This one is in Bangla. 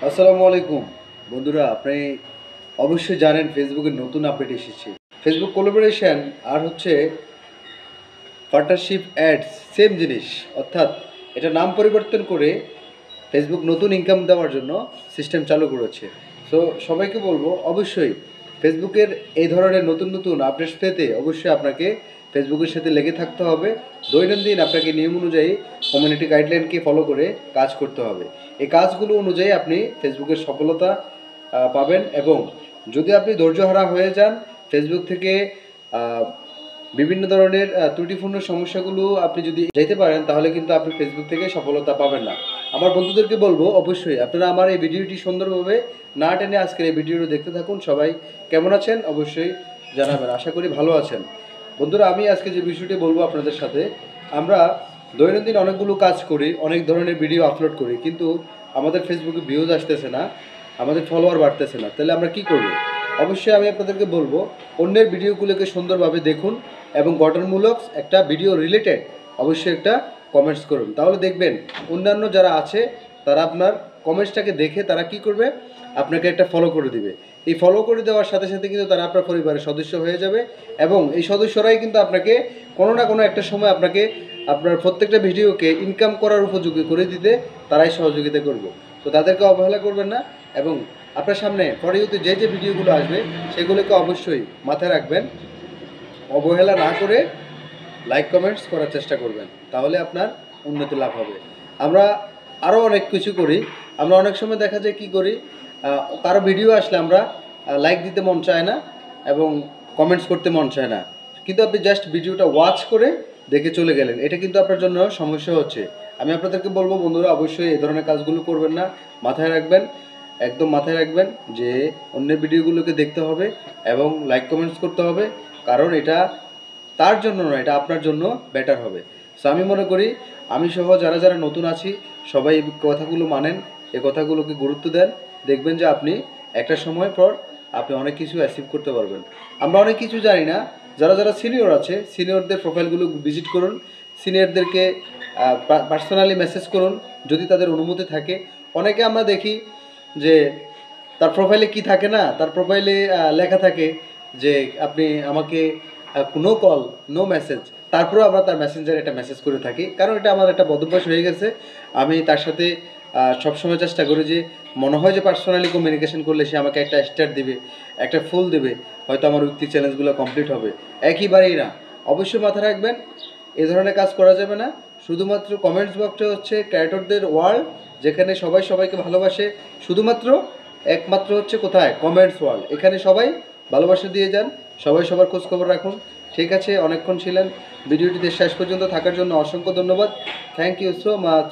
আসসালামু আলাইকুম বন্ধুরা, আপনি অবশ্যই জানেন ফেসবুকের নতুন আপডেট এসেছে। ফেসবুক কোলাবোরেশন আর হচ্ছে পার্টনারশিপ অ্যাডস সেম জিনিস, অর্থাৎ এটা নাম পরিবর্তন করে ফেসবুক নতুন ইনকাম দেওয়ার জন্য সিস্টেম চালু করেছে। সো সবাইকে বলবো অবশ্যই ফেসবুকের এই ধরনের নতুন নতুন আপডেটস পেতে অবশ্যই আপনাকে ফেসবুকের সাথে লেগে থাকতে হবে। দৈনন্দিন আপনাকে নিয়ম অনুযায়ী কমিউনিটি গাইডলাইনকে ফলো করে কাজ করতে হবে। এই কাজগুলো অনুযায়ী আপনি ফেসবুকের সফলতা পাবেন। এবং যদি আপনি ধৈর্যহারা হয়ে যান, ফেসবুক থেকে বিভিন্ন ধরনের ত্রুটিপূর্ণ সমস্যাগুলো আপনি যদি যেতে পারেন, তাহলে কিন্তু আপনি ফেসবুক থেকে সফলতা পাবেন না। আমার বন্ধুদেরকে বলবো অবশ্যই আপনারা আমার এই ভিডিওটি সুন্দরভাবে না টেনে আজকের এই ভিডিওটি দেখতে থাকুন। সবাই কেমন আছেন অবশ্যই জানাবেন, আশা করি ভালো আছেন। বন্ধুরা, আমি আজকে যে বিষয়টি বলবো আপনাদের সাথে, আমরা দৈনন্দিন অনেকগুলো কাজ করি, অনেক ধরনের ভিডিও আপলোড করি, কিন্তু আমাদের ফেসবুকে ভিউজ আসতেছে না, আমাদের ফলোয়ার বাড়তেছে না। তাহলে আমরা কি করব? অবশ্যই আমি আপনাদেরকে বলবো অন্যের ভিডিওগুলোকে সুন্দরভাবে দেখুন এবং গঠনমূলক একটা ভিডিও রিলেটেড অবশ্যই একটা কমেন্টস করুন। তাহলে দেখবেন অন্যান্য যারা আছে তারা আপনার কমেন্টসটাকে দেখে তারা কি করবে, আপনাকে একটা ফলো করে দিবে। এই ফলো করে দেওয়ার সাথে সাথে কিন্তু তারা আপনার পরিবারের সদস্য হয়ে যাবে এবং এই সদস্যরাই কিন্তু আপনাকে কোনো না কোনো একটা সময় আপনাকে আপনার প্রত্যেকটা ভিডিওকে ইনকাম করার উপযোগী করে দিতে তারাই সহযোগিতা করবে। তো তাদেরকে অবহেলা করবেন না এবং আপনার সামনে পরবর্তী যে যে ভিডিওগুলো আসবে সেগুলোকে অবশ্যই মাথায় রাখবেন। অবহেলা না করে লাইক কমেন্টস করার চেষ্টা করবেন, তাহলে আপনার উন্নতি লাভ হবে। আমরা আরও অনেক কিছু করি। আমরা অনেক সময় দেখা যায় কি করি, কারো ভিডিও আসলে আমরা লাইক দিতে মন চায় না এবং কমেন্টস করতে মন চায় না, কিন্তু আপনি জাস্ট ভিডিওটা ওয়াচ করে দেখে চলে গেলেন, এটা কিন্তু আপনার জন্য সমস্যা হচ্ছে। আমি আপনাদেরকে বলবো বন্ধুরা, অবশ্যই এই ধরনের কাজগুলো করবেন না, মাথায় রাখবেন, একদম মাথায় রাখবেন যে অন্যের ভিডিওগুলোকে দেখতে হবে এবং লাইক কমেন্টস করতে হবে, কারণ এটা তার জন্য নয়, এটা আপনার জন্য বেটার হবে। সো আমি মনে করি আমি সহ যারা যারা নতুন আছি সবাই এই কথাগুলো মানেন, এই কথাগুলোকে গুরুত্ব দেন, দেখবেন যে আপনি একটা সময় পর আপনি অনেক কিছু অ্যাচিভ করতে পারবেন। আমরা অনেক কিছু জানি না, যারা যারা সিনিয়র আছে সিনিয়রদের প্রোফাইলগুলো ভিজিট করুন, সিনিয়রদেরকে পার্সোনালি মেসেজ করুন যদি তাদের অনুমতি থাকে। অনেকে আমরা দেখি যে তার প্রোফাইলে কি থাকে না, তার প্রোফাইলে লেখা থাকে যে আপনি আমাকে নো কল নো মেসেজ, তারপরেও আমরা তার মেসেঞ্জারে একটা মেসেজ করে থাকি, কারণ এটা আমার একটা বদভ্যাস হয়ে গেছে। আমি তার সাথে সবসময় চেষ্টা করি যে মনে হয় যে পার্সোনালি কমিউনিকেশন করলে সে আমাকে একটা স্টার দিবে, একটা ফুল দেবে, হয়তো আমার উক্তি চ্যালেঞ্জগুলো কমপ্লিট হবে, একইবারেই না। অবশ্যই মাথায় রাখবেন এ ধরনের কাজ করা যাবে না। শুধুমাত্র কমেন্টস বক্সটা হচ্ছে ক্রিয়েটরদের ওয়ার্ল্ড, যেখানে সবাই সবাইকে ভালোবাসে। শুধুমাত্র একমাত্র হচ্ছে কোথায়, কমেন্টস ওয়ার্ল্ড, এখানে সবাই ভালোবাসা দিয়ে যান, সবাই সবার খোঁজখবর রাখুন। ঠিক আছে, অনেকক্ষণ ছিলেন, ভিডিওটিতে শেষ পর্যন্ত থাকার জন্য অসংখ্য ধন্যবাদ। Thank you so much.